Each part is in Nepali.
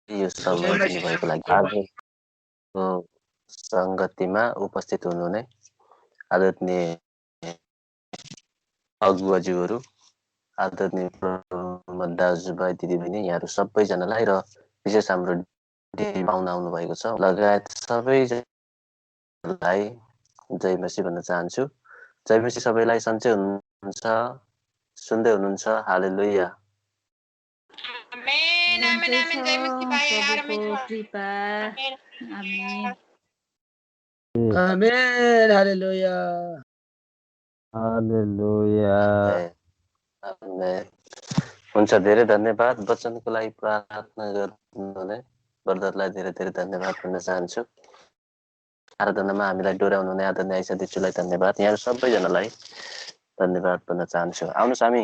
यो समय दिनुभएको लागि आजको संगतिमा उपस्थित हुनुहुने आदरणीय अगुवाज्यूहरू, आदरणीय दाजुभाइ दिदीबहिनी यहाँहरू सबैजनालाई र विशेष हाम्रो पाहुना आउनु भएको छ लगायत सबैजनालाई जय मसी भन्न चाहन्छु। जय मसी सबैलाई सन्चै हुनुहुन्छ, सुन्दै हुनुहुन्छ? हालेलुया। आमेन आमेन आमेन जय मसी भाइ प्रभुको कृपा आमेन आमेन हालेलुया हालेलुया। हुन्छ, धेरै धन्यवाद। वचनको लागि प्रार्थना गर्नुहुने ब्रदरलाई धेरै धेरै धन्यवाद भन्न चाहन्छु। आराधनामा हामीलाई डोर्याउनुहुने आदरणीय आइसा दिचुलाई धन्यवाद। यहाँहरू सबैजनालाई धन्यवाद भन्न चाहन्छु। आउनुहोस् हामी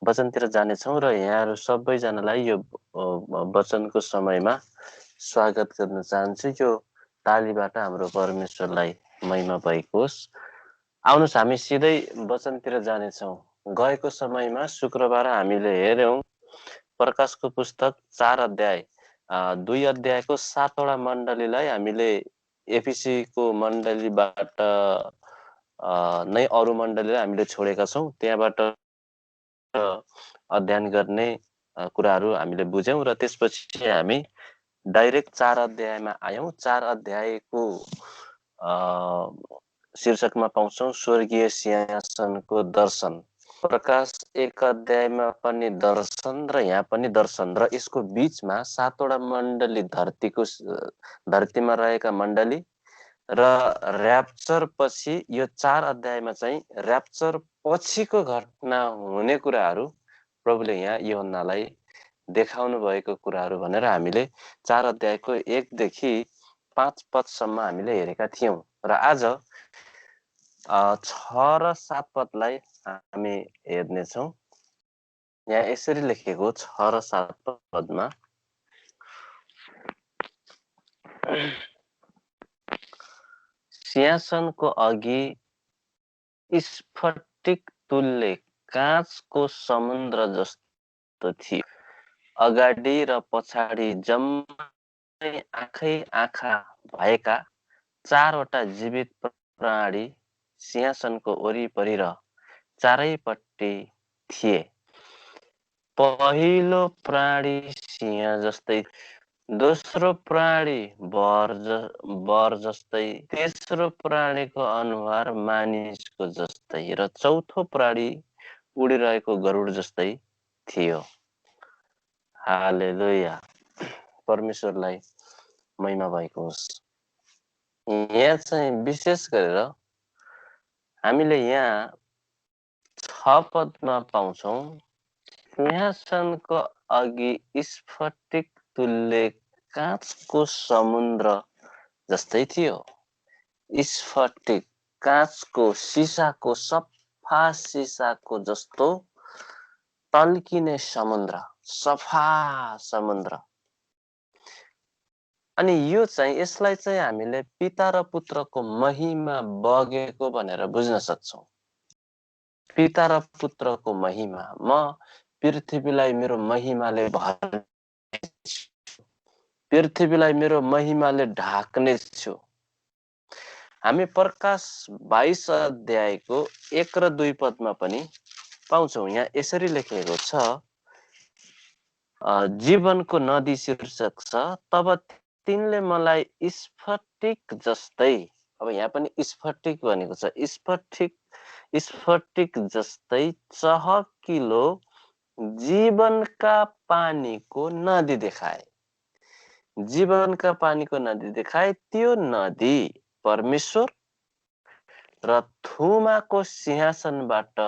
वचनतिर जानेछौँ र यहाँहरू सबैजनालाई यो वचनको समयमा स्वागत गर्न चाहन्छु। यो तालीबाट हाम्रो परमेश्वरलाई महिमा भएको होस्। आउनुहोस् हामी सिधै वचनतिर जानेछौँ। गएको समयमा शुक्रबार हामीले हेर्यौँ प्रकाशको पुस्तक 4 अध्याय 2 अध्यायको 7वटा मण्डलीलाई हामीले एफिसीको मण्डलीबाट नै अरू मण्डलीलाई हामीले छोडेका छौँ। त्यहाँबाट अध्ययन गर्ने कुराहरू हामीले बुझ्यौँ र त्यसपछि हामी डाइरेक्ट 4 अध्यायमा आयौँ। 4 अध्यायको शीर्षकमा पाउँछौँ स्वर्गीय सिंहासनको दर्शन। प्रकाश 1 अध्यायमा पनि दर्शन र यहाँ पनि दर्शन र यसको बीचमा 7वटा मण्डली धरतीमा रहेका मण्डली र र्याप्चर पछि यो 4 अध्यायमा चाहिँ र्याप्चर पछिको घटना हुने कुराहरू प्रभुले यहाँ यूहन्नालाई देखाउनु भएको कुराहरू भनेर हामीले 4 अध्यायको 1 देखि 5 पदसम्म हामीले हेरेका थियौँ र आज 6 र 7 पदलाई हामी हेर्नेछौँ। यहाँ यसरी लेखेको 6 र 7 पदमा सिंहासनको अघि स्फटिक तुल्य काँचको समुद्र जस्तो थियो। अगाडि र पछाडि जम्मै आँखै आँखा भएका 4वटा जीवित प्राणी सिंहासनको वरिपरि र चारैपट्टि थिए। पहिलो प्राणी सिंह जस्तै, दोस्रो प्राणी बर जस्तै, तेस्रो प्राणीको अनुहार मानिसको जस्तै र चौथो प्राणी उडिरहेको गरुड जस्तै थियो। हालेलुया। परमेश्वरलाई महिमा भएको होस्। यहाँ चाहिँ विशेष गरेर हामीले यहाँ 6 पदमा पाउँछौँ सिंहासनको अघि स्फटिक तुल्य काँचको समुद्र जस्तै थियो। स्फटिक काँचको सिसाको सफा सिसाको जस्तो टल्किने समुद्र, सफा समुद्र। अनि यो चाहिँ यसलाई चाहिँ हामीले पिता र पुत्रको महिमा बगेको भनेर बुझ्न सक्छौँ। पिता र पुत्रको महिमा, म पृथ्वीलाई मेरो महिमाले पृथ्वीलाई मेरो महिमाले ढाक्ने छु। हामी प्रकाश 22 अध्यायको 1 र 2 पदमा पनि पाउँछौँ। यहाँ यसरी लेखेको छ जीवनको नदी शीर्षक छ, तब तिनले मलाई स्फटिक जस्तै, अब यहाँ पनि स्फटिक भनेको छ, स्फटिक जस्तै चहकिलो जीवनका पानीको नदी देखाए। जीवनका पानीको नदी देखाए। त्यो नदी परमेश्वर र थुमाको सिंहासनबाट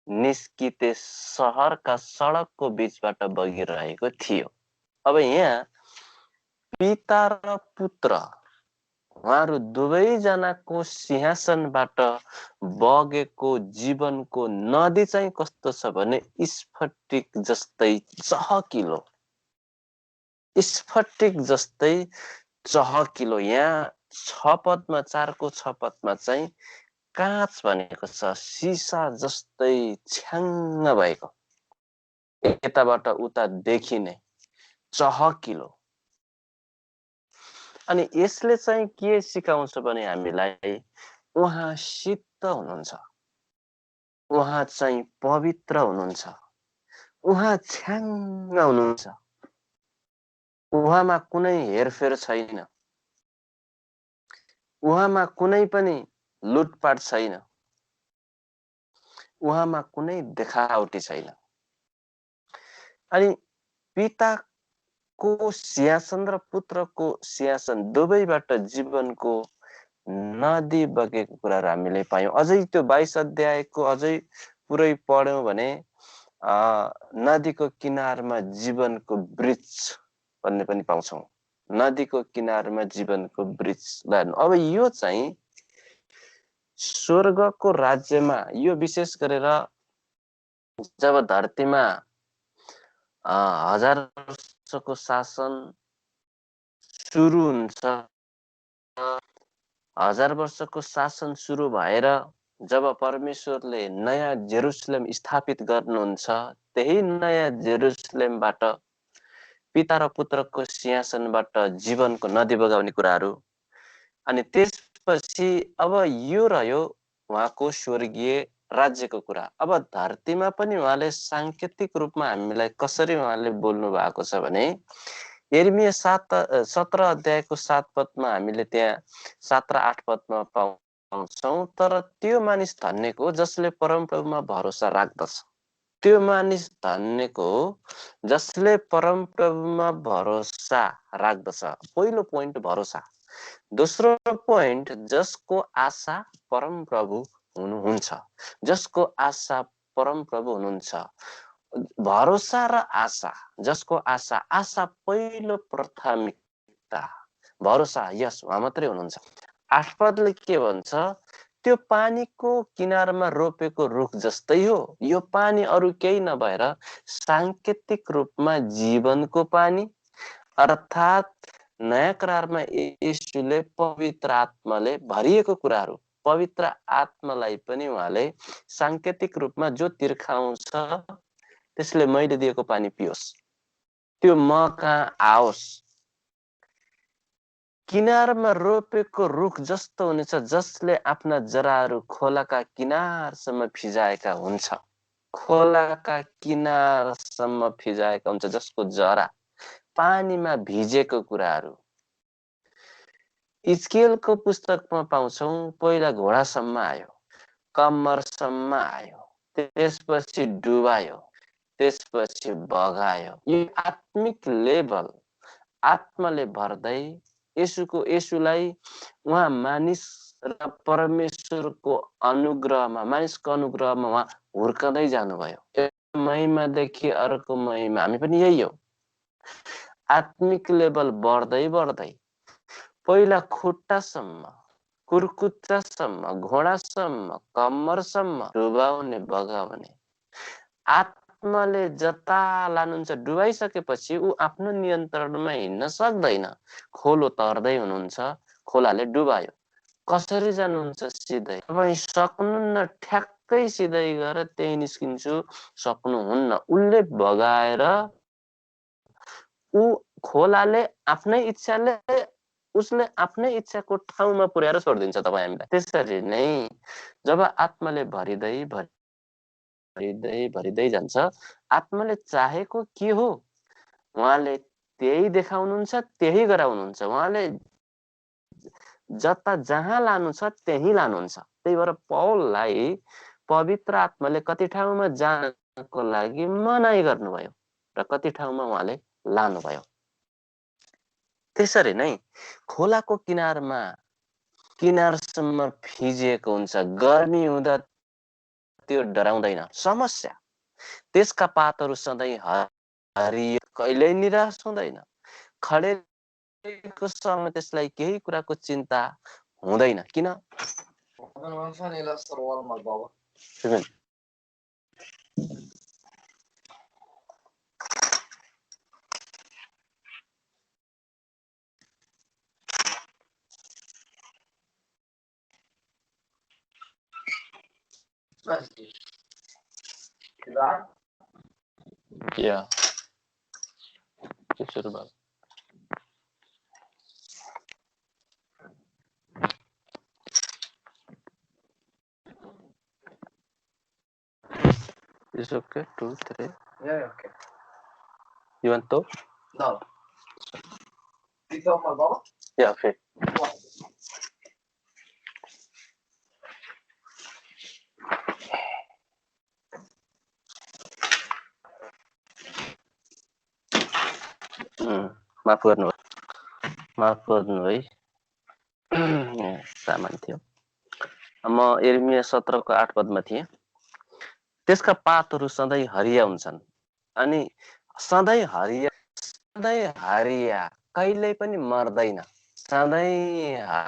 निस्किते सहरका सडकको बीचबाट बगिरहेको थियो। अब यहाँ पिता र पुत्र उहाँहरू दुवैजनाको सिंहासनबाट बगेको जीवनको नदी चाहिँ कस्तो छ भने स्फटिक जस्तै चहकिलो, स्फटिक जस्तै चहकिलो। यहाँ 6 पदमा 4को 6 पदमा चाहिँ काँच भनेको छ, सिसा जस्तै छ्याङ्ग भएको, यताबाट उता देखिने, चहकिलो। अनि यसले चाहिँ के सिकाउँछ भने हामीलाई उहाँ सिद्ध हुनुहुन्छ, उहाँ चाहिँ पवित्र हुनुहुन्छ, उहाँ छ्याङ्ग हुनुहुन्छ, उहाँमा कुनै हेरफेर छैन, उहाँमा कुनै पनि लुटपाट छैन, उहाँमा कुनै देखावटी छैन। अनि पिताको सिंहासन र पुत्रको सिंहासन दुवैबाट जीवनको नदी बगेको कुराहरू हामीले पायौं। अझै त्यो 22 अध्यायको अझै पुरै पढ्यौं भने नदीको किनारमा जीवनको वृक्ष भन्ने पनि पाउँछौं। नदीको किनारमा जीवनको वृक्ष। अब यो चाहिँ स्वर्गको राज्यमा, यो विशेष गरेर जब धरतीमा 1000 वर्षको शासन सुरु हुन्छ, 1000 वर्षको शासन सुरु भएर जब परमेश्वरले नयाँ जेरुसलेम स्थापित गर्नुहुन्छ, त्यही नयाँ जेरुसलेमबाट पिता र पुत्रको सिंहासनबाट जीवनको नदी बगाउने कुराहरू। अनि त्यसपछि अब यो रह्यो उहाँको स्वर्गीय राज्यको कुरा। अब धरतीमा पनि उहाँले सांकेतिक रूपमा हामीलाई कसरी उहाँले बोल्नु भएको छ भने यिर्मया 17 अध्यायको 7 पदमा हामीले त्यहाँ 7 र 8 पदमा पाउँछौं। तर त्यो मानिस धन्यको जसले परमप्रभुमा भरोसा राख्दछ। त्यो मानिस धन्यको जसले परमप्रभुमा भरोसा राख्दछ। पहिलो पोइन्ट भरोसा। दोस्रो पोइन्ट जसको आशा परमप्रभु हुनुहुन्छ, जसको आशा परमप्रभु हुनुहुन्छ। भरोसा र आशा, जसको आशा, आशा पहिलो प्राथमिकता, भरोसा यस उहाँ मात्रै हुनुहुन्छ। 8 पदले के भन्छ? त्यो पानीको किनारमा रोपेको रुख जस्तै हो। यो पानी अरू केही नभएर सांकेतिक रूपमा जीवनको पानी, अर्थात् नयाँ करारमा येशूले पवित्र आत्माले भरिएको कुराहरू, पवित्र आत्मालाई पनि उहाँले सांकेतिक रूपमा जो तिर्खाउँछ, त्यसले मैले दिएको पानी पियोस्, त्यो म कहाँ आओस्। किनारमा रोपेको रुख जस्तो हुनेछ जसले आफ्ना जराहरू खोलाका किनारसम्म फिजाएका हुन्छ। खोलाका किनारसम्म फिजाएका हुन्छ, जसको जरा पानीमा भिजेको कुराहरू। इजकेलको पुस्तकमा पाउँछौं, पहिला घोडासम्म आयो, कम्मरसम्म आयो, त्यसपछि डुबायो, त्यसपछि बगायो। यो आत्मिक लेभल, आत्माले भर्दै येशूलाई उहाँ मानिस र परमेश्वरको अनुग्रहमा, मानिसको अनुग्रहमा उहाँ हुर्कदै जानुभयो। एक महिमादेखि अर्को महिमा, हामी पनि यही हो। आत्मिक लेभल बढ्दै बढ्दै पहिला खुट्टासम्म, कुर्कुच्चासम्म, घोडासम्म, कम्मरसम्म डुबाउने, बगाउने। आत्माले जता लानुहुन्छ, डुबाइसकेपछि ऊ आफ्नो नियन्त्रणमा हिँड्न सक्दैन। खोलो तर्दै हुनुहुन्छ, खोलाले डुबायो। कसरी जानुहुन्छ? सिधै। तपाईँ सक्नुहुन्न, ठ्याक्कै सिधै गएर त्यही निस्किन्छु, सक्नुहुन्न। उसले बगाएर, ऊ खोलाले आफ्नै इच्छाले, उसले आफ्नै इच्छाको ठाउँमा पुर्याएर छोडिदिन्छ तपाईँ हामीलाई। त्यसरी नै जब आत्माले भरिदै भरिदै जान्छ, आत्माले चाहेको के हो उहाँले त्यही देखाउनुहुन्छ, त्यही गराउनुहुन्छ। उहाँले जता जहाँ लानु छ त्यही लानुहुन्छ। त्यही भएर पौललाई पवित्र आत्माले कति ठाउँमा जानको लागि मनाई गर्नुभयो र कति ठाउँमा उहाँले लानुभयो। त्यसरी नै खोलाको किनारमा, किनारसम्म फिजिएको हुन्छ। गर्मी हुँदा त्यो डराउँदैन। समस्या, त्यसका पातहरू सधैँ हरियो, कहिल्यै निराश हुँदैन। खडेरीको समय त्यसलाई केही कुराको चिन्ता हुँदैन। किन? Yeah. सुरु भयो। Is it okay? 2, 3. Yeah, okay. You want to? No. Dito ako magbawa? Yeah, okay. माफ गर्नु है सामान थियो। म यिर्मिया 17 को 8 पदमा थिएँ। त्यसका पातहरू सधैँ हरिया हुन्छन् अनि सधैँ हरिया कहिल्यै पनि मर्दैन। सधैँ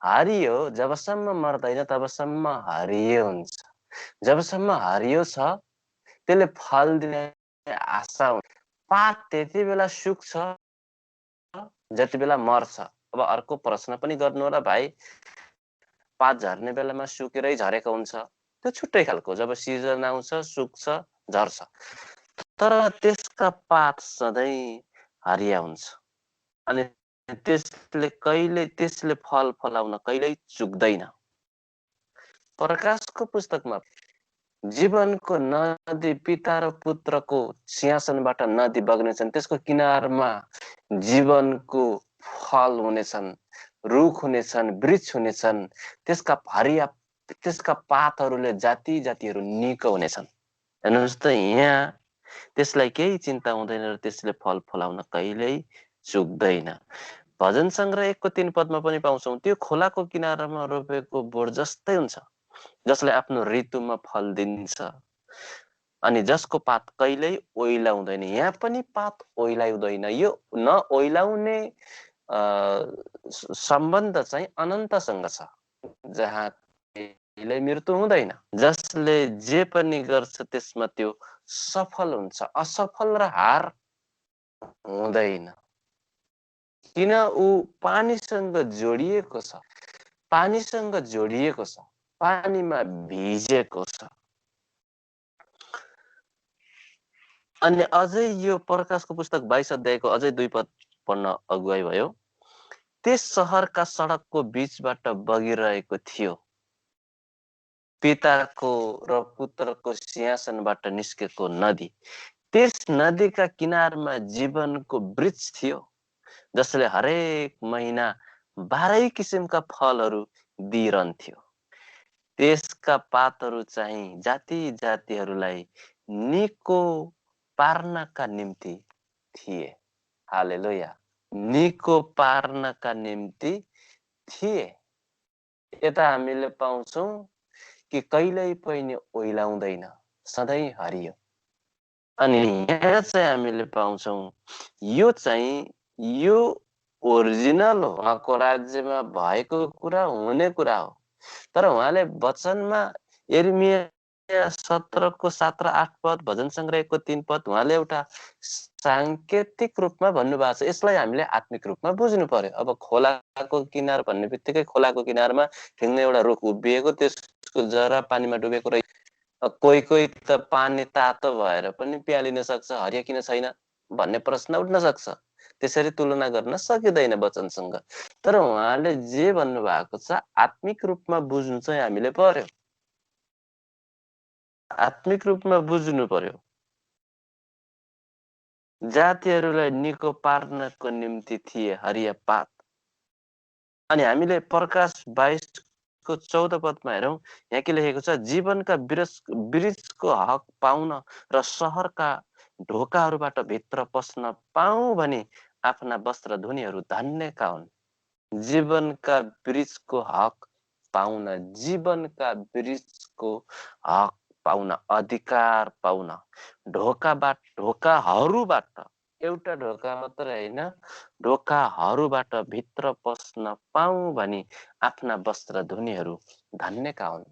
हरियो जबसम्म मर्दैन तबसम्म हरियो हुन्छ। जबसम्म हरियो छ त्यसले फल दिने आशा हुन्छ। पात त्यति बेला सुक्छ जति बेला मर्छ। अब अर्को प्रश्न पनि गर्नु होला भाइ, पात झर्ने बेलामा सुकेरै झरेको हुन्छ, त्यो छुट्टै खालको। जब सिजन आउँछ सुक्छ झर्छ, तर त्यसका पात सधैँ हरिया हुन्छ अनि त्यसले फल फलाउन कहिल्यै चुक्दैन। प्रकाशको पुस्तकमा जीवनको नदी पिता र पुत्रको सिंहासनबाट नदी बग्नेछन्, त्यसको किनारमा जीवनको फल हुनेछन्, रुख हुनेछन्, वृक्ष हुनेछन्, त्यसका पातहरूले जाति जातिहरू निको हुनेछन्। हेर्नुहोस् त, यहाँ त्यसलाई केही चिन्ता हुँदैन र त्यसले फल फलाउन कहिल्यै चुक्दैन। भजन सङ्ग्रह 1 को 3 पदमा पनि पाउँछौँ, त्यो खोलाको किनारामा रोपेको बोट जस्तै हुन्छ जसले आफ्नो ऋतुमा फल दिन्छ अनि जसको पात कहिल्यै ओइलाउँदैन। यहाँ पनि पात ओइलाउँदैन। यो न ओइलाउने सम्बन्ध चाहिँ अनन्तसँग छ, जहाँ कहिल्यै मृत्यु हुँदैन। जसले जे पनि गर्छ त्यसमा त्यो सफल हुन्छ, असफल र हार हुँदैन। किन? ऊ पानीसँग जोडिएको छ, पानीमा भिजेको छ। अनि अझै यो प्रकाशको पुस्तक 22 अध्यायको अझै 2 पद पढ्न अगुवाई भयो। त्यस सहरका सडकको बीचबाट बगिरहेको थियो, पिताको र पुत्रको सिंहासनबाट निस्केको नदी। त्यस नदीका किनारमा जीवनको वृक्ष थियो जसले हरेक महिना 12 किसिमका फलहरू दिइरहन्थ्यो। त्यसका पातहरू चाहिँ जाति जातिहरूलाई निको पार्नका निम्ति थिए। हालेलुया, निको पार्नका निम्ति थिए। यता हामीले पाउँछौँ कि कहिल्यै पनि ओइलाउँदैन, सधैँ हरियो। अनि यहाँ चाहिँ हामीले पाउँछौँ यो ओरिजिनल हो, उहाँको राज्यमा भएको कुरा, हुने कुरा हो। तर उहाँले वचनमा यिर्मिया 17 को 7 र 8 पद, भजन सङ्ग्रह 1 को 3 पद उहाँले एउटा सांकेतिक रूपमा भन्नुभएको छ। यसलाई हामीले आत्मिक रूपमा बुझ्नु पर्यो। अब खोलाको किनार भन्ने बित्तिकै खोलाको किनारमा ठिङ्गै एउटा रुख उभिएको, त्यसको जरा पानीमा डुबेको रही। कोही त पानी तातो भएर पनि प्यालिन सक्छ, हरिया किन छैन भन्ने प्रश्न उठ्न सक्छ। त्यसरी तुलना गर्न सकिँदैन वचनसँग। तर उहाँले जे भन्नुभएको छ आत्मिक रूपमा बुझ्नु चाहिँ हामीले पर्यो, आत्मिक रूपमा बुझ्नु पर्यो। जातिहरूलाई निको पार्नको निम्ति थिए हरिया पात। अनि हामीले प्रकाश 22 को 14 पदमा हेरौँ, यहाँ के लेखेको छ? जीवनका वृक्षको हक पाउन र सहरका ढोकाहरूबाट भित्र पस्न पाऊ भनी आफ्ना वस्त्र धुनीहरू धन्यका हुन्। जीवनका वृक्षको हक पाउन, जीवनका वृक्षको हक पाउन, अधिकार पाउन, ढोकाहरूबाट, एउटा ढोका मात्रै होइन, ढोकाहरूबाट भित्र पस्न पाऊ भनी आफ्ना वस्त्र धुनीहरू धन्यका हुन्।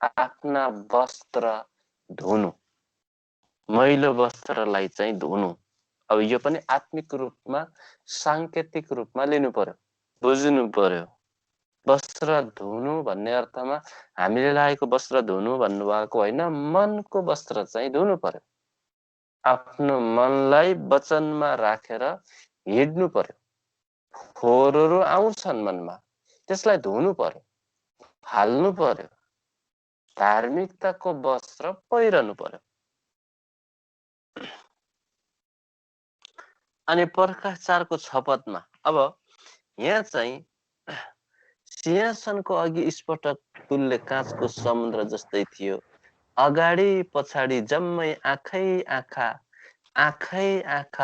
आफ्ना वस्त्र धुनु, मैलो वस्त्रलाई चाहिँ धुनु। अब यो पनि आत्मिक रूपमा, सांकेतिक रूपमा लिनु पर्यो, बुझ्नु पर्यो। वस्त्र धुनु भन्ने अर्थमा हामीले लागेको वस्त्र धुनु भन्नुभएको होइन, मनको वस्त्र चाहिँ धुनु पर्यो। आफ्नो मनलाई वचनमा राखेर हिड्नु पर्यो। फोहोरहरू आउँछन् मनमा, त्यसलाई धुनु पर्यो, हाल्नु पर्यो, धार्मिकताको वस्त्र पहिरनु पर्यो। अनि पर्खाचारको छपतमा अब यहाँ चाहिँ सिंहासनको अघि स्फोटक तुल्य काँचको समुद्र जस्तै थियो। अगाडि पछाडि जम्मै आँखै आँखा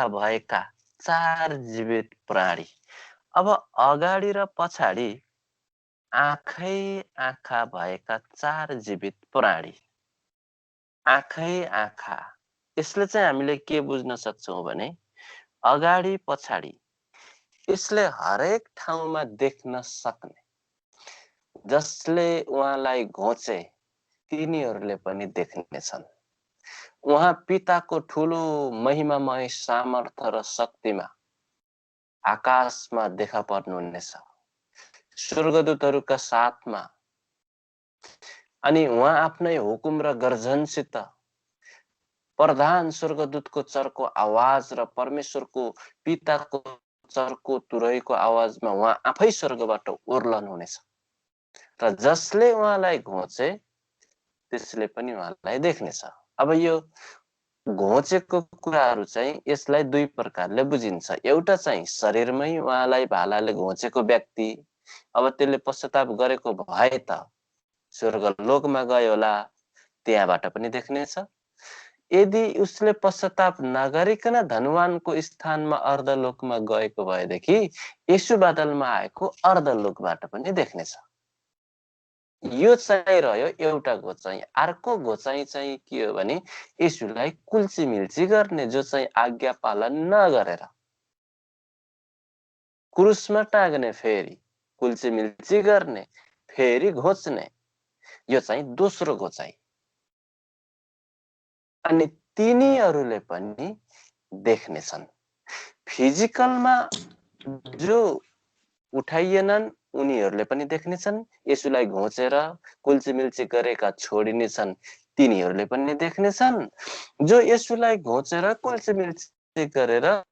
भएका 4 जीवित प्राणी। अब अगाडि र पछाडि आँखै आँखा भएका 4 जीवित प्राणी। आँखै आँखा, यसले चाहिँ हामीले के बुझ्न सक्छौं भने अगाडि पछाडि यसले हरेक ठाउँमा देख्न सक्ने, जसले उहाँलाई घोचे तिनीहरूले पनि देख्नेछन्। उहाँ पिताको ठुलो महिमामय सामर्थ्य र शक्तिमा आकाशमा देखा पर्नुहुनेछ, स्वर्गदूतहरूका साथमा। अनि उहाँ आफ्नै हुकुम र गर्जनसित प्रधान स्वर्गदूतको चर्को आवाज र परमेश्वरको पिताको चर्को तुरैको आवाजमा उहाँ आफै स्वर्गबाट ओर्लन हुनेछ र जसले उहाँलाई घोचे त्यसले पनि उहाँलाई देख्नेछ। अब यो घोचेको कुराहरू चाहिँ यसलाई दुई प्रकारले बुझिन्छ। एउटा चाहिँ शरीरमै उहाँलाई भालाले घोचेको व्यक्ति, अब त्यसले पश्चाताप गरेको भए त स्वर्गलोकमा गयो होला, त्यहाँबाट पनि देख्नेछ। यदि उसले पश्चाताप नगरिकन धनवानको स्थानमा अर्धलोकमा गएको भएदेखि यीशु बादलमा आएको अर्धलोकबाट पनि देख्नेछ। यो चाहिँ रह्यो एउटा घोचाइ। अर्को घोचाइ चाहिँ के हो भने यीशुलाई कुल्ची मिल्ची गर्ने, जो चाहिँ आज्ञा पालन नगरेर क्रुसमा टाग्ने, फेरि कुल्ची मिल्ची गर्ने, फेरि घोच्ने, यो चाहिँ दोस्रो घोचाइ। अनि तिनीहरूले पनि देख्नेछन्। फिजिकलमा जो उठाइएनन् उनीहरूले पनि देख्नेछन्, यसुलाई घोचेर कुल्चीमिल्ची गरेका छोडिनेछन् तिनीहरूले पनि देख्नेछन्। जो यसुलाई घोचेर कुल्चीमिल्ची गरेर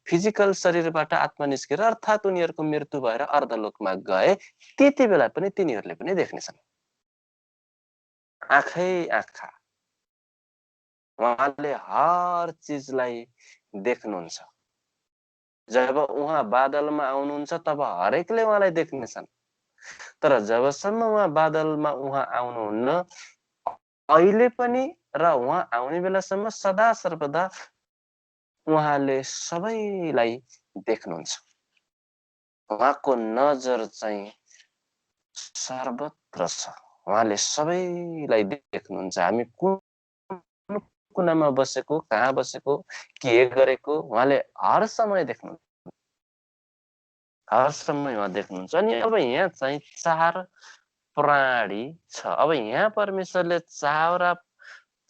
फिजिकल शरीरबाट आत्मा निस्केर अर्थात् उनीहरूको मृत्यु भएर अर्धलोकमा गए, त्यति बेला पनि तिनीहरूले पनि देख्नेछन्। आँखै आँखा उहाँले हर चीजलाई देख्नुहुन्छ। जब उहाँ बादलमा आउनुहुन्छ तब हरेकले उहाँलाई देख्नेछन्। तर जबसम्म उहाँ बादलमा उहाँ आउनुहुन्न, अहिले पनि र उहाँ आउने बेलासम्म सदा सर्वदा उहाँले सबैलाई देख्नुहुन्छ। उहाँको नजर चाहिँ सर्वत्र छ, उहाँले सबैलाई देख्नुहुन्छ। हामी कुन कुनामा बसेको, कहाँ बसेको, के गरेको उहाँले हर समय देख्नुहुन्छ, हर समय उहाँ देख्नुहुन्छ। अनि अब यहाँ चाहिँ 4 प्राणी छ। अब यहाँ परमेश्वरले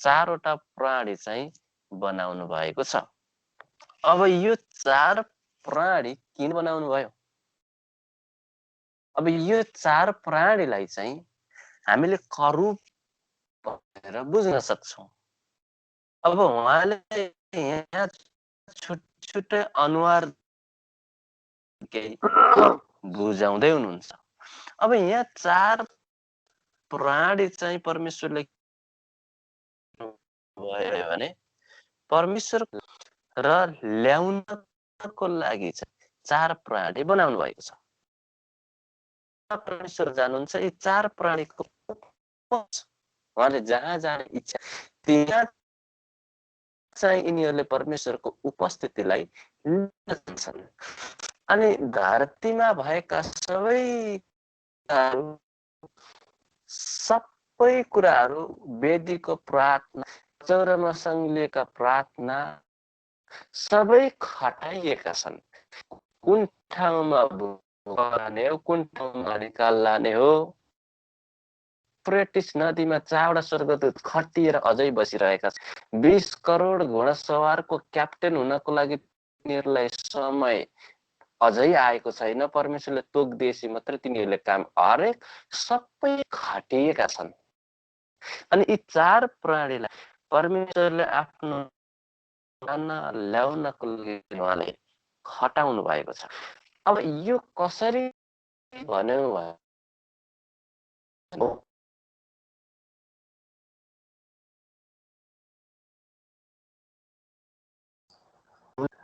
4वटा प्राणी चाहिँ बनाउनु भएको छ। अब यो 4 प्राणी किन बनाउनु भयो? अब यो 4 प्राणीलाई चाहिँ हामीले करूप भनेर बुझ्न सक्छौं। अब उहाँले यहाँ छुट्टै अनुहार बुझाउँदै हुनुहुन्छ। अब यहाँ 4 प्राणी चाहिँ परमेश्वरले भयो भने परमेश्वर र ल्याउनको लागि चाहिँ 4 प्राणी बनाउनु भएको छ। परमेश्वर जानुहुन्छ, यी 4 प्राणीको उहाँले जहाँ जाने इच्छा त्यहाँ चाहिँ यिनीहरूले परमेश्वरको उपस्थितिलाई लिन जान्छन्। अनि धरतीमा भएका सबै कुराहरू वेदीको प्रार्थना, चौरमा सङ्घिएका प्रार्थना सबै खटाइएका छन्। कुन ठाउँमा लाने हो, कुन ठाउँमा निकाल लाने हो। प्रेटिस नदीमा 4वटा स्वर्गदूत खटिएर अझै बसिरहेका छन्। 20 करोड घोडासवारको क्याप्टेन हुनको लागि तिनीहरूलाई समय अझै आएको छैन। परमेश्वरले तोकिदिएपछि मात्रै तिनीहरूले काम, हरेक सबै खटिएका छन्। अनि यी 4 प्राणीलाई परमेश्वरले आफ्नो लान ल्याउनको लागि उहाँले खटाउनु भएको छ। अब यो कसरी भन्यो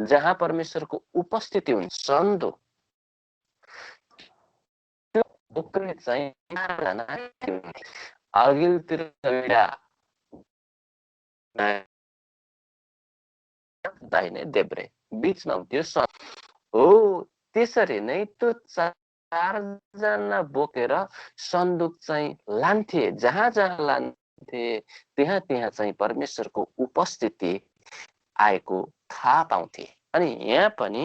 जहाँ परमेश्वरको उपस्थिति हुन्छ सन्दुक त्यो बोक्ने चाहिँ अघिल्तिर दाहिने देब्रे बीचमा हुन्थ्यो हो। त्यसरी नै त्यो 4 जना बोकेर सन्दुक चाहिँ लान्थे, जहाँ जहाँ लान्थे त्यहाँ त्यहाँ चाहिँ परमेश्वरको उपस्थिति आएको थाहा पाउँथे। अनि यहाँ पनि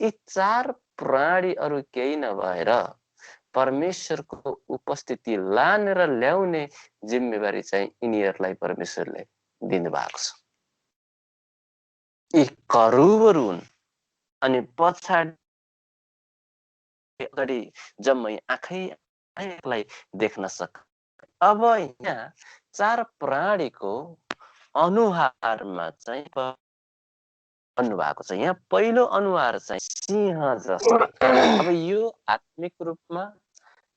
यी 4 प्राणीहरू केही नभएर परमेश्वरको उपस्थिति लानेर ल्याउने जिम्मेवारी चाहिँ यिनीहरूलाई परमेश्वरले दिनुभएको छ। यी करुबहरू हुन् अनि पछाडि अगाडि जम्मै आँखैलाई देख्न सक। अब यहाँ 4 प्राणीको अनुहारमा चाहिँ भन्नुभएको छ। यहाँ पहिलो अनुहार चाहिँ सिंह जस्तो। अब यो आत्मिक रूपमा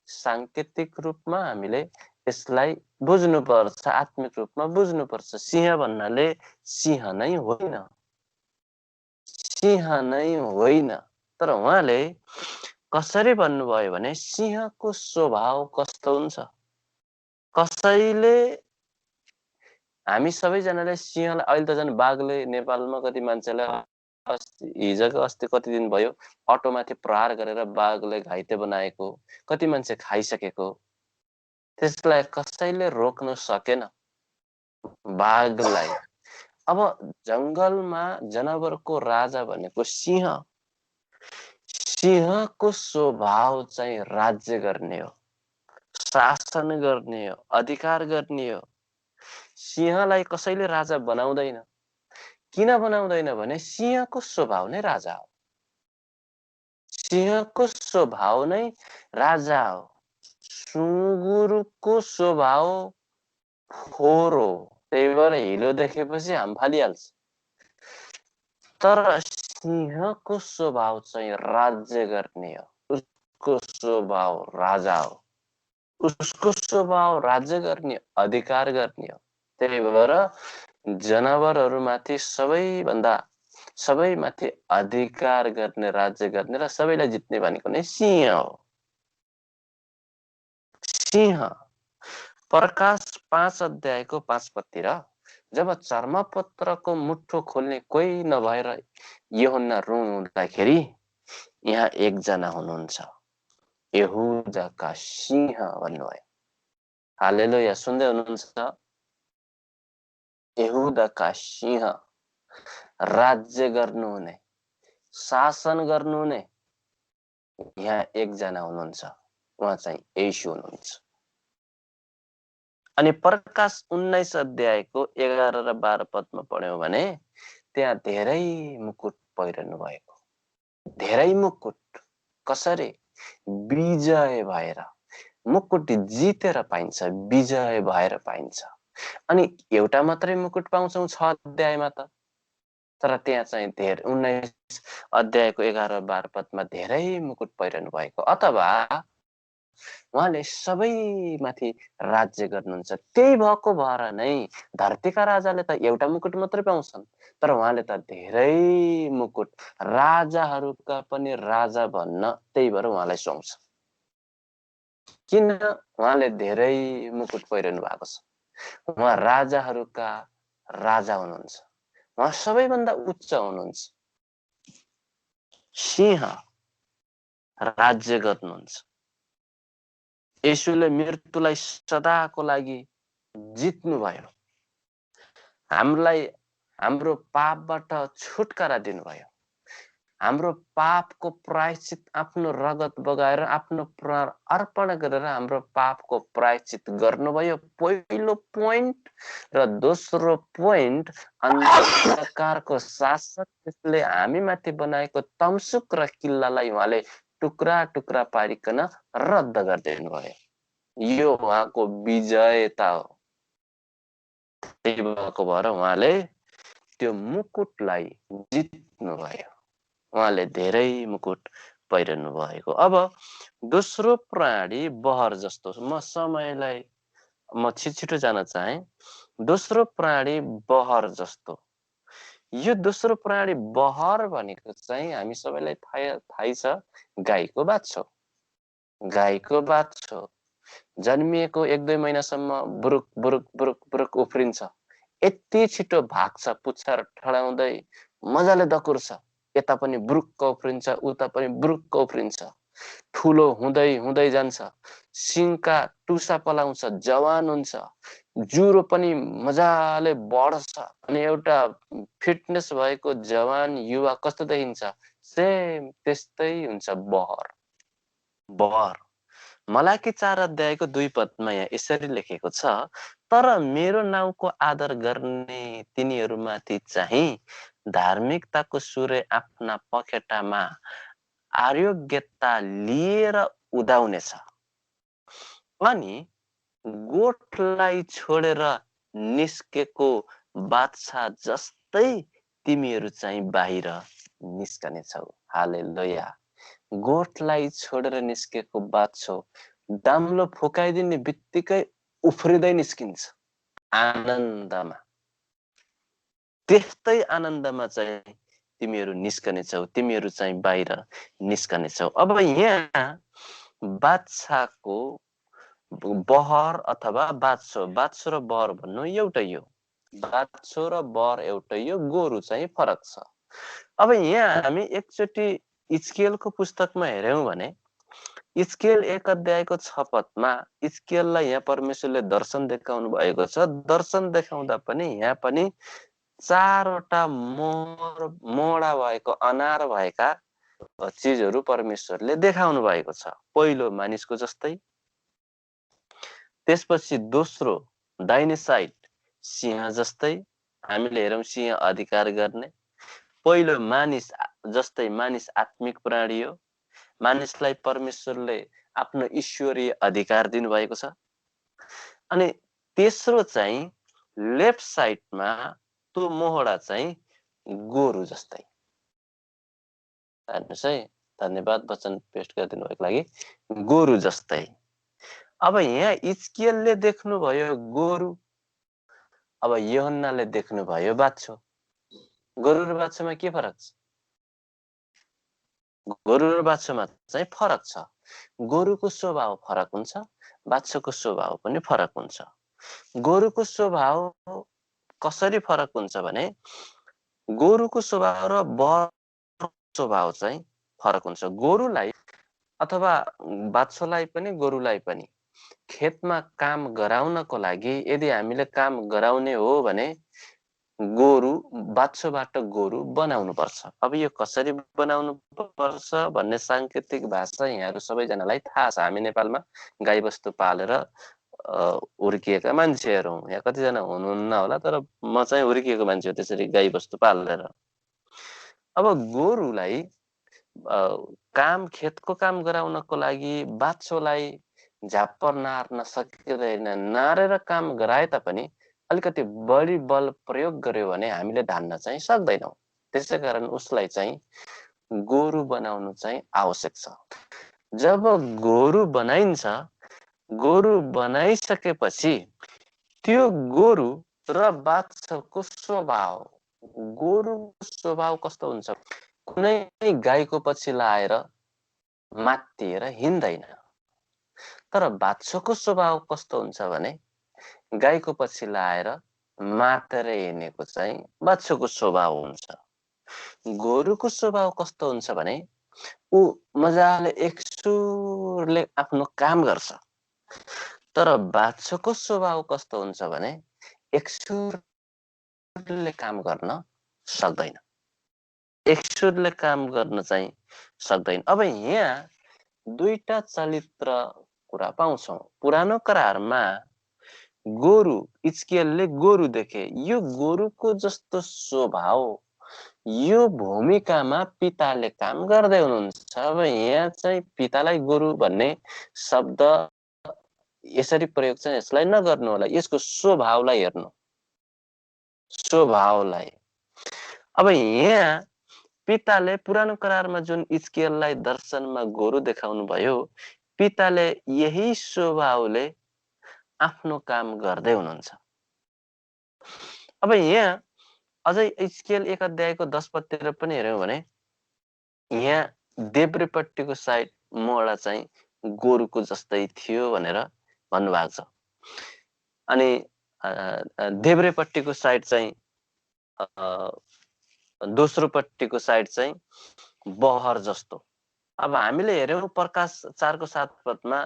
सांकेतिक रूपमा हामीले यसलाई बुझ्नुपर्छ, आत्मिक रूपमा बुझ्नुपर्छ। सिंह भन्नाले सिंह नै होइन, सिंह नै होइन, तर उहाँले कसरी भन्नुभयो भने सिंहको स्वभाव कस्तो हुन्छ। कसैले हामी सबैजनाले सिंहलाई अहिले त झन् बाघले नेपालमा कति मान्छेलाई हिजोको अस्ति कति दिन भयो अटोमाथि प्रहार गरेर बाघले घाइते बनाएको, कति मान्छे खाइसकेको। त्यसलाई कसैले रोक्न सकेन बाघलाई। अब जंगलमा जनावरको राजा भनेको सिंह। सिंहको स्वभाव चाहिँ राज्य गर्ने हो, शासन गर्ने हो, अधिकार गर्ने हो। सिंहलाई कसैले राजा बनाउँदैन। किन बनाउँदैन भने सिंहको स्वभाव नै राजा हो। सिंहको स्वभाव नै राजा हो। सुँगुरको स्वभाव फोहोर हो, त्यही भएर हिलो देखेपछि हाम फालिहाल्छ। तर सिंहको स्वभाव चाहिँ राज्य गर्ने हो, उसको स्वभाव राजा हो, उसको स्वभाव राज्य गर्ने, अधिकार गर्ने हो। त्यही भएर जनावरहरूमाथि सबैमाथि अधिकार गर्ने, राज्य गर्ने र सबैलाई जित्ने भनेको नै सिंह हो। सिंह प्रकाश 5 अध्यायको 5 पदतिर जब चर्मपत्रको मुठो खोल्ने कोही नभएर यूहन्ना रुँदाखेरि यहाँ एकजना हुनुहुन्छ, यहुदाका सिंह भन्नुभयो। हालेलुया, सुन्दै हुनुहुन्छ? यहुदाका सिंह, राज्य गर्नुहुने, शासन गर्नुहुने यहाँ एकजना हुनुहुन्छ, उहाँ चाहिँ येशू हुनुहुन्छ। अनि प्रकाश 19 अध्यायको 11 र 12 पदमा पढ्यौं भने त्यहाँ धेरै मुकुट पहिरनु भएको, धेरै मुकुट। कसरी? विजय भएर। मुकुट जितेर पाइन्छ, विजय भएर पाइन्छ। अनि एउटा मात्रै मुकुट पाउँछौं 6 अध्यायमा त, तर त्यहाँ चाहिँ धेरै 19 अध्यायको 11 र 12 पदमा धेरै मुकुट पहिरनु भएको। अथवा उहाँले सबैमाथि राज्य गर्नुहुन्छ। त्यही भएको भएर नै धरतीका राजाले त एउटा मुकुट मात्रै पाउँछन्, तर उहाँले त धेरै मुकुट, राजाहरूका पनि राजा भन्न त्यही भएर उहाँलाई सुहाउँछ। किन? उहाँले धेरै मुकुट पहिरनु भएको छ। उहाँ राजाहरूका राजा हुनुहुन्छ, उहाँ सबैभन्दा उच्च हुनुहुन्छ। सिंह राज्य गर्नुहुन्छ। येशूले मृत्युलाई सदाको लागि जित्नु भयो, हामीलाई हाम्रो पापबाट छुटकारा दिनुभयो। हाम्रो पापको प्रायश्चित आफ्नो रगत बगाएर आफ्नो प्राण अर्पण गरेर हाम्रो पापको प्रायश्चित गर्नुभयो, पहिलो पोइन्ट। र दोस्रो पोइन्ट, अन्धकारको शासक त्यसले हामीमाथि बनाएको तमसुक र किल्लालाई उहाँले टुक्रा टुक्रा पारिकन रद्द गरिदिनु भयो। यो उहाँको विजयता हो। त्यही भएको भएर उहाँले त्यो मुकुटलाई जित्नु भयो। उहाँले धेरै मुकुट पहिरनु भएको। अब दोस्रो प्रणाली बहर जस्तो, म समयलाई म छिटो जान चाहे। दोस्रो प्रणाली बहर जस्तो। यो दोस्रो प्रणाली बहर भनेको चाहिँ हामी सबैलाई थाहै छ, गाईको बाछो। गाईको बाछो जन्मिएको 1-2 महिनासम्म बुरुक बुरुक बुरुक बुरुक उफ्रिन्छ, यति छिटो भाग्छ, पुच्छर ठडाउँदै मजाले दकुर्छ, यता पनि बुरुक्क उफ्रिन्छ, उता पनि बुरुक्क उफ्रिन्छ, ठुलो हुँदै हुँदै जान्छ, सिङका टुसा पलाउँछ, जवान हुन्छ, जुरो पनि मजाले बढ्छ, अनि एउटा फिटनेस भएको जवान युवा कस्तो देखिन्छ, सेम त्यस्तै हुन्छ बहर। बहर मलाकी 4 अध्यायको 2 पदमा यहाँ यसरी लेखेको छ, तर मेरो नाउँको आदर गर्ने तिनीहरूमाथि चाहिँ धार्मिकताको सूर्य आफ्ना पखेटामा आरोग्यता लिएर उदाउनेछ। अनि गोठलाई छोडेर निस्केको बाछा जस्तै तिमीहरू चाहिँ बाहिर निस्कनेछौ। हालेलुया। गोठलाई छोडेर निस्केको बाछो दाम्लो फुकाइदिने बित्तिकै उफ्रिँदै निस्किन्छ आनन्दमा। त्यस्तै आनन्दमा चाहिँ तिमीहरू निस्कनेछौ, तिमीहरू चाहिँ बाहिर निस्कनेछौ। अब यहाँ बाछाको बहर अथवा बाछो, बाछो र बहर भन्नु एउटै हो। बाछो र बहर एउटै हो, गोरु चाहिँ फरक छ। अब यहाँ हामी एकचोटि इजकेलको पुस्तकमा हेर्यौं भने इजकेल 1 अध्यायको 6 पदमा इजकेललाई यहाँ परमेश्वरले दर्शन देखाउनु भएको छ। दर्शन देखाउँदा पनि यहाँ पनि 4वटा मोडा भएको, अनार भएका चीजहरू परमेश्वरले देखाउनु भएको छ। पहिलो मानिसको जस्तै, त्यसपछि दोस्रो दाहिने साइड सिंह जस्तै, हामीले हेरौं सिंह अधिकार गर्ने। पहिलो मानिस जस्तै, मानिस आत्मिक प्राणी हो, मानिसलाई परमेश्वरले आफ्नो ईश्वरीय अधिकार दिनुभएको छ। अनि तेस्रो चाहिँ लेफ्ट साइडमा त्यो मोहडा चाहिँ गोरु जस्तै। हेर्नुहोस् है, धन्यवाद वचन पेस्ट गरिदिनु भएको लागि। गोरु जस्तै। अब यहाँ इजकेलले देख्नुभयो गोरु, अब यूहन्नाले देख्नुभयो बाछो। गोरु र बाछोमा के फरक छ? गोरु र बाछोमा चाहिँ फरक छ। गोरुको स्वभाव फरक हुन्छ, बाछोको स्वभाव पनि फरक हुन्छ। गोरुको स्वभाव कसरी फरक हुन्छ भने गोरुको स्वभाव र बहरको स्वभाव चाहिँ फरक हुन्छ। गोरुलाई अथवा बाछोलाई पनि गोरुलाई पनि खेतमा काम गराउनको लागि यदि हामीले काम गराउने हो भने गोरु, बाछोबाट गोरु बनाउनु पर्छ। अब यो कसरी बनाउनु पर्छ भन्ने सांकेतिक भाषा यहाँहरु सबैजनालाई थाहा छ। हामी नेपालमा गाईबस्तु पालेर हुर्किएका मान्छेहरु हौं। यहाँ कतिजना हुनुहुन्न होला, तर म चाहिँ हुर्किएको मान्छे हो त्यसरी गाईबस्तु पालेर। अब गोरुलाई काम, खेतको काम गराउनको लागि बाछोलाई झाप्पर नार्न सकिँदैन। नारेर काम गराए तापनि अलिकति बढी बल प्रयोग गर्यो भने हामीले धान्न चाहिँ सक्दैनौं। त्यसैकारण उसलाई चाहिँ गोरु बनाउनु चाहिँ आवश्यक छ। जब गोरु बनाइन्छ, गोरु बनाइसकेपछि त्यो गोरु र बाछोको स्वभाव, गोरुको स्वभाव कस्तो हुन्छ? कुनै गाईको पछि लाएर मात्तिएर हिँड्दैन। तर बाछोको स्वभाव कस्तो हुन्छ भने गाईको पछि लाएर मातेर हिँडेको चाहिँ बाछोको स्वभाव हुन्छ। गोरुको स्वभाव कस्तो हुन्छ भने ऊ मजाले एकसुरले आफ्नो काम गर्छ। तर बाछोको स्वभाव कस्तो हुन्छ भने एकसुरले काम गर्न सक्दैन। एकसुरले काम गर्न चाहिँ सक्दैन। अब यहाँ दुईटा चरित्र कुरा पाउँछौं। पुरानो करारमा गोरु, इजकेलले गोरु देखे। यो गोरुको जस्तो स्वभाव, यो भूमिकामा पिताले काम गर्दै हुनुहुन्छ। अब यहाँ चाहिँ पितालाई गोरु भन्ने शब्द यसरी प्रयोग चाहिँ यसलाई नगर्नु होला, यसको स्वभावलाई हेर्नु। स्वभावलाई। अब यहाँ पिताले पुरानो करारमा जुन इस्कियललाई दर्शनमा गोरु देखाउनु भयो, पिताले यही स्वभावले आफ्नो काम गर्दै हुनुहुन्छ। अब यहाँ अझै इस्कियल 1 अध्यायको 10 पदतिर पनि हेर्यौं भने यहाँ देब्रेपट्टिको साइड मोडा चाहिँ गोरुको जस्तै थियो भनेर भन्नुभएको छ। अनि देब्रेपट्टिको साइड चाहिँ दोस्रो पट्टिको साइड चाहिँ बहर जस्तो। अब हामीले हेर्यौं प्रकाश 4 को 7 पदमा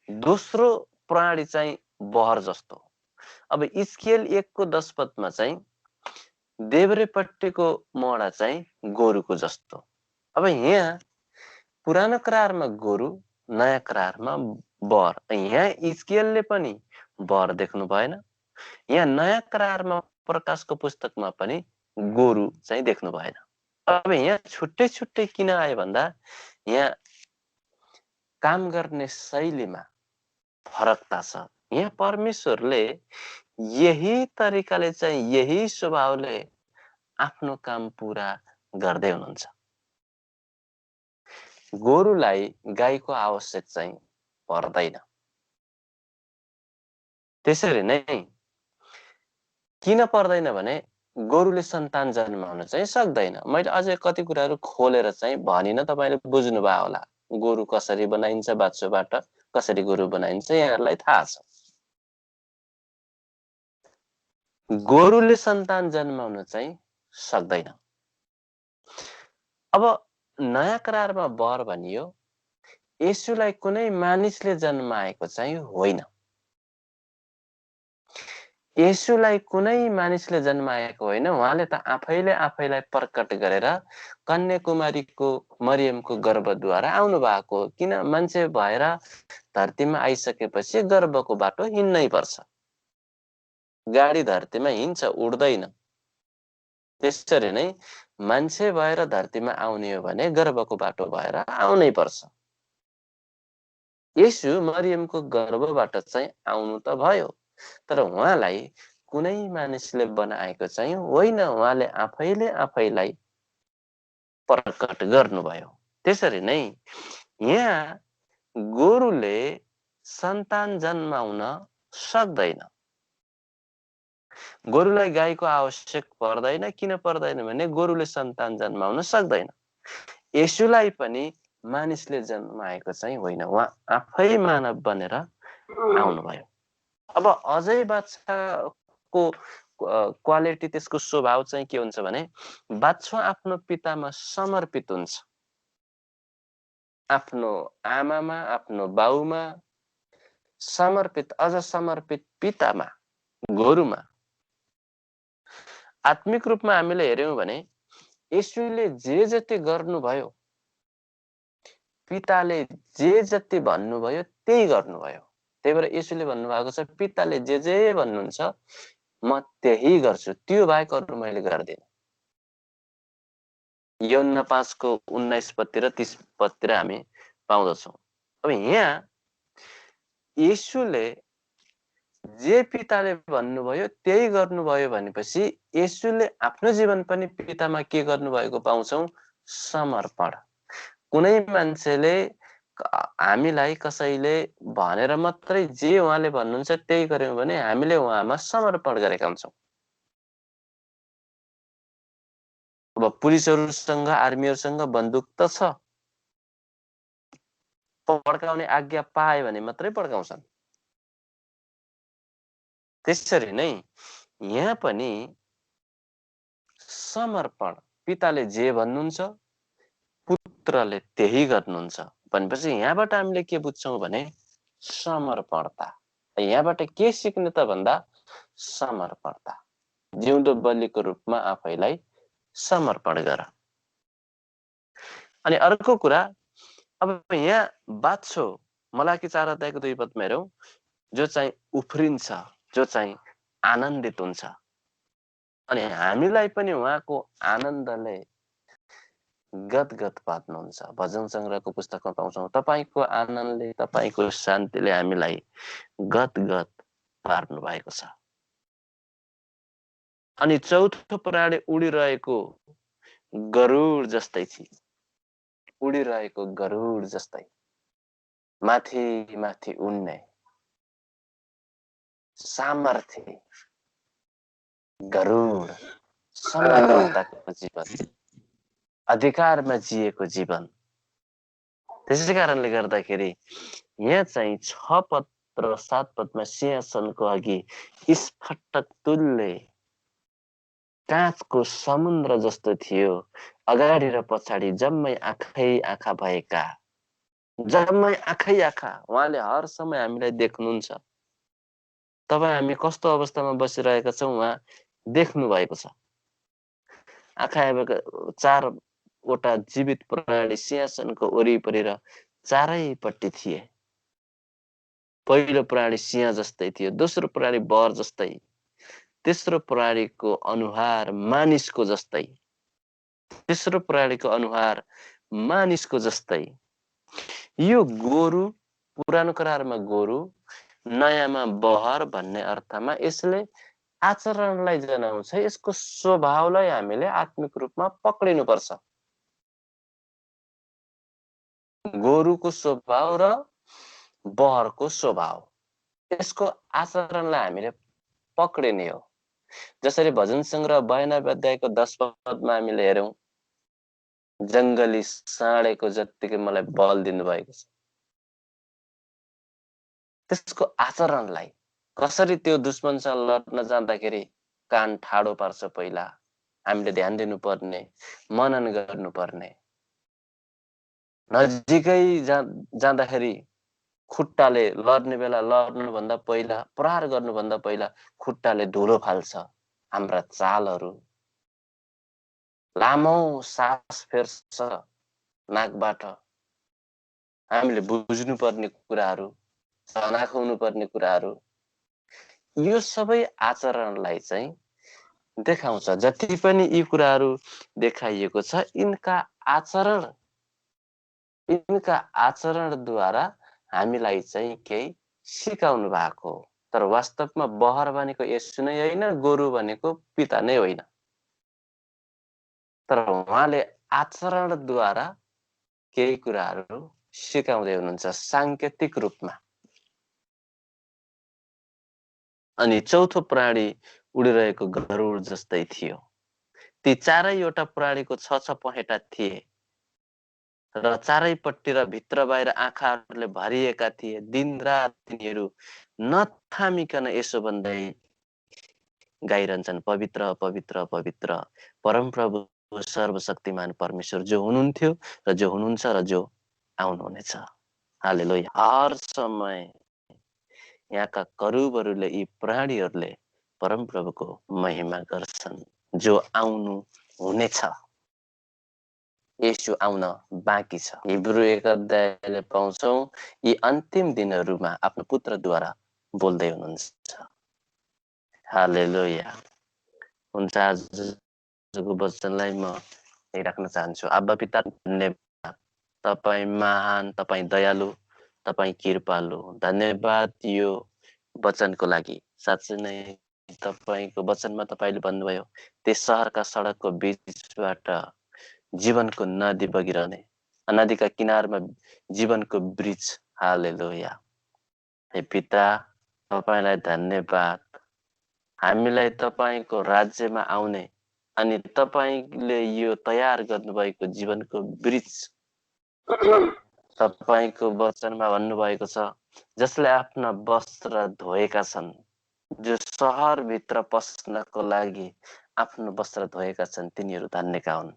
दोस्रो प्राणी चाहिँ बहर जस्तो। अब इस्कियल 1 को 10 पदमा चाहिँ देब्रेपट्टिको मोडा चाहिँ गोरुको जस्तो। अब यहाँ पुरानो करारमा गोरु, नयाँ करारमा बर। यहाँ इस्कियलले पनि बर देख्नु भएन। यहाँ नयाँ करारमा प्रकाशको पुस्तकमा पनि गोरु चाहिँ देख्नु भएन। अब यहाँ छुट्टै छुट्टै किन आयो भन्दा यहाँ काम गर्ने शैलीमा फरकता छ। यहाँ परमेश्वरले यही तरिकाले चाहिँ यही स्वभावले आफ्नो काम पूरा गर्दै हुनुहुन्छ। गोरुलाई गाईको आवश्यक चाहिँ पर्दैन। त्यसरी नै किन पर्दैन भने गोरुले सन्तान जन्माउन चाहिँ सक्दैन। मैले अझै कति कुराहरू खोलेर चाहिँ भनिन, तपाईले बुझ्नु भयो होला। गोरु कसरी बनाइन्छ, बाछोबाट कसरी गोरु बनाइन्छ यहाँहरूलाई थाहा छ। गोरुले सन्तान जन्माउन चाहिँ सक्दैन। अब नयाँ करारमा बर भनियो, येशूलाई कुनै मानिसले जन्माएको चाहिँ होइन। येशूलाई कुनै मानिसले जन्माएको होइन, उहाँले त आफैले आफैलाई प्रकट गरेर कन्याकुमारीको मरियमको गर्भद्वारा आउनु भएको। किन मान्छे भएर धरतीमा आइसकेपछि गर्भको बाटो हिँड्नै पर्छ। गाडी धरतीमा हिँड्छ, उड्दैन। त्यसरी नै मान्छे भएर धरतीमा आउने हो भने गर्भको बाटो भएर आउनै पर्छ। येशू मरियमको गर्भबाट चाहिँ आउनु त भयो, तर उहाँलाई कुनै मानिसले बनाएको चाहिँ होइन, उहाँले आफैले आफैलाई प्रकट गर्नुभयो। त्यसरी नै यहाँ गोरुले सन्तान जन्माउन सक्दैन। गोरुलाई गाईको आवश्यक पर्दैन। किन पर्दैन भने गोरुले सन्तान जन्माउन सक्दैन। येशूलाई पनि मानिसले जन्माएको चाहिँ होइन, उहाँ आफै मानव बनेर आउनुभयो। अब अझै बाछाको क्वालिटी, त्यसको स्वभाव चाहिँ के हुन्छ भने बाछा आफ्नो पितामा समर्पित हुन्छ। आफ्नो आमामा, आफ्नो बाउमा समर्पित, अझ समर्पित पितामा, गोरुमा। आत्मिक रूपमा हामीले हेर्यौं भने येशूले जे जति गर्नुभयो, पिताले जे जति भन्नुभयो त्यही गर्नुभयो। त्यही भएर येशूले भन्नुभएको छ, पिताले जे जे भन्नुहुन्छ म त्यही गर्छु, त्यो बाहेक अरू मैले गर्दिन। यूहन्ना 5 को 19 पदतिर 30 पदतिर हामी पाउँदछौँ। अब यहाँ येशूले जे पिताले भन्नुभयो त्यही गर्नुभयो भनेपछि येशूले आफ्नो जीवन पनि पितामा के गर्नुभएको पाउँछौँ? समर्पण। कुनै मान्छेले हामीलाई कसैले भनेर मात्रै जे उहाँले भन्नुहुन्छ त्यही गर्यौं भने हामीले उहाँमा समर्पण गरेका हुन्छौँ। अब पुलिसहरुसँग, आर्मीहरुसँग बन्दुक त छ, पड्काउने आज्ञा पाए भने मात्रै पड्काउँछन्। त्यसरी नै यहाँ पनि समर्पण, पिताले जे भन्नुहुन्छ पुत्रले त्यही गर्नुहुन्छ भनेपछि यहाँबाट हामीले के बुझ्छौं भने समर्पणता। यहाँबाट के सिक्ने त भन्दा समर्पणता। जिउँदो बलिको रूपमा आफैलाई समर्पण गर। अनि अर्को कुरा, अब यहाँ बाछो मलाकी 4 अध्यायको 2 पदमा हेरौं, जो चाहिँ उफ्रिन्छ, जो चाहिँ आनन्दित हुन्छ। अनि हामीलाई पनि उहाँको आनन्दले गदगद पार्नुहुन्छ। भजन संग्रहको पुस्तकमा पाउँछौं, तपाईको आनन्दले, तपाईको शान्तिले हामीलाई गदगद पार्नु भएको छ। अनि चौथो प्राणी उडिरहेको गरुड जस्तै थिए, उडिरहेको गरुड जस्तै माथि माथि उड्ने सामर्थ्य गरुड, समग्रताको जीवन, अधिकारमा जिएको जीवन। त्यसै कारणले गर्दाखेरि यहाँ चाहिँ 6 पद र 7 पदमा सिंहासनको अघि स्फटक तुल्य काँचको समुद्र जस्तो थियो, अगाडि र पछाडि जम्मै आँखै आँखा भएका, जम्मै आँखै आँखा। उहाँले हर समय हामीलाई देख्नुहुन्छ। तपाईँ हामी कस्तो अवस्थामा बसिरहेका छौँ उहाँ देख्नु भएको छ। आँखा भएका 4वटा जीवित प्राणी सिंहासनको वरिपरि र चारैपट्टि थिए। पहिलो प्राणी सिंह जस्तै थियो, दोस्रो प्राणी बर जस्तै, तेस्रो प्राणीको अनुहार मानिसको जस्तै, तेस्रो प्राणीको अनुहार मानिसको जस्तै। यो गोरु पुरानो करारमा गोरु, नयाँमा बहर भन्ने अर्थमा यसले आचरणलाई जनाउँछ। यसको स्वभावलाई हामीले आत्मिक रूपमा पक्रिनुपर्छ। गोरुको स्वभाव र बहरको स्वभाव, यसको आचरणलाई हामीले पक्रिने हो। जसरी भजन संग्रह 92 अध्यायको 10 पदमा हामीले हेरौं, जंगली साँडेको जत्तिकै मलाई बल दिनुभएको छ। त्यसको आचरणलाई कसरी त्यो दुश्मनसँग लड्न जाँदाखेरि कान ठाडो पार्छ पहिला हामीले ध्यान दिनुपर्ने, मनन गर्नुपर्ने। नजिकै जाँदाखेरि खुट्टाले लड्ने बेला लड्नुभन्दा पहिला, प्रहार गर्नुभन्दा पहिला खुट्टाले धुलो फाल्छ हाम्रा चालहरू। लामो सास फेर्छ नाकबाट। हामीले बुझ्नुपर्ने कुराहरू, चनाख्याउनु पर्ने कुराहरू, यो सबै आचरणलाई चाहिँ देखाउँछ। जति पनि यी कुराहरू देखाइएको छ, यिनका आचरणद्वारा हामीलाई चाहिँ केही सिकाउनु भएको हो। तर वास्तवमा बहर भनेको यसु नै होइन, गोरु भनेको पिता नै होइन। तर उहाँले आचरणद्वारा केही कुराहरू सिकाउँदै हुनुहुन्छ सांकेतिक रूपमा। अनि चौथो प्राणी उडिरहेको गरुड जस्तै थियो। ती चारैवटा प्राणीको 6 पहेटा थिए र चारैपट्टि र भित्र बाहिर आँखाहरूले भरिएका थिए। दिन रात तिनीहरू नथामिकन यसो भन्दै गाइरहन्छन्, पवित्र पवित्र पवित्र परमप्रभु सर्वशक्तिमान परमेश्वर, जो हुनुहुन्थ्यो र जो हुनुहुन्छ र जो आउनुहुनेछ। हालेलुया। हर समय यहाँका करुबहरूले, यी प्राणीहरूले परमप्रभुको महिमा गर्छन्, जो आउनु हुनेछ। यसो आउन बाँकी छ। हिब्रू 1 अध्यायले पाउँछौं, यी अन्तिम दिनहरूमा आफ्नो पुत्रद्वारा बोल्दै हुनुहुन्छ। हालेलुया। हुन्छ, आजको वचनलाई म यही राख्न चाहन्छु। आब्बा पिता, धन्यवाद, तपाईँ महान, तपाईँ दयालु, तपाईँ कृपालु। धन्यवाद यो वचनको लागि। साँच्चै नै तपाईको वचनमा तपाईले भन्नुभयो, त्यस शहरका सडकको बीचबाट जीवनको नदी बगिरहने, नदीका किनारमा जीवनको वृक्ष। हालेलुया। हे पिता, तपाईलाई धन्यवाद, हामीलाई तपाईको राज्यमा आउने अनि तपाईले यो तयार गर्नुभएको जीवनको वृक्ष तपाईको वचनमा भन्नुभएको छ, जसले आफ्ना वस्त्र धोएका छन्, जो शहरभित्र पस्नको लागि आफ्नो वस्त्र धोएका छन्, तिनीहरू धन्यका हुन्।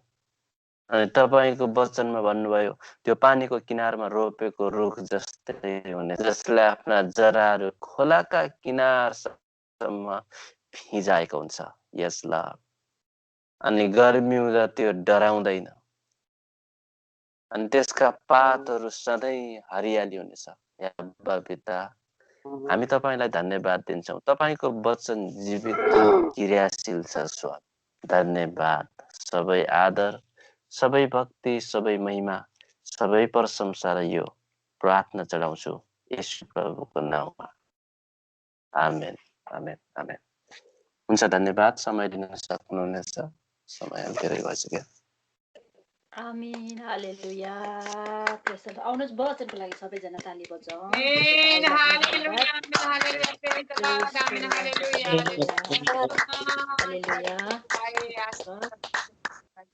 अनि तपाईको वचनमा भन्नुभयो, त्यो पानीको किनारमा रोपेको रुख जस्तै हुने, जसले आफ्ना जराहरू खोलाका किनारसम्म फिजाएको हुन्छ। यस लर्ड। अनि गर्मी हुँदा त्यो डराउँदैन, अनि त्यसका पातहरू सधैँ हरियाली हुनेछ। अब्बा पिता, हामी तपाईलाई धन्यवाद दिन्छौँ। तपाईको वचन जीवित क्रियाशील छ स्वामी। धन्यवाद। सबै आदर, सबै भक्ति, सबै महिमा, सबै प्रशंसा र यो प्रार्थना चढाउँछु येशू प्रभुको नाममा। आमेन, आमेन, आमेन। हुन्छ, धन्यवाद। समय दिन सक्नुहुनेछ। समय धेरै भइसक्यो। आमीन, हालेलुया। प्रेज द लर्ड। आउनुहोस् वचनको लागि सबैजना ताली बजाउँ। आमेन, हालेलुया, हालेलुया, प्रेज the lord, amen, hallelujah, hallelujah. Hallelujah.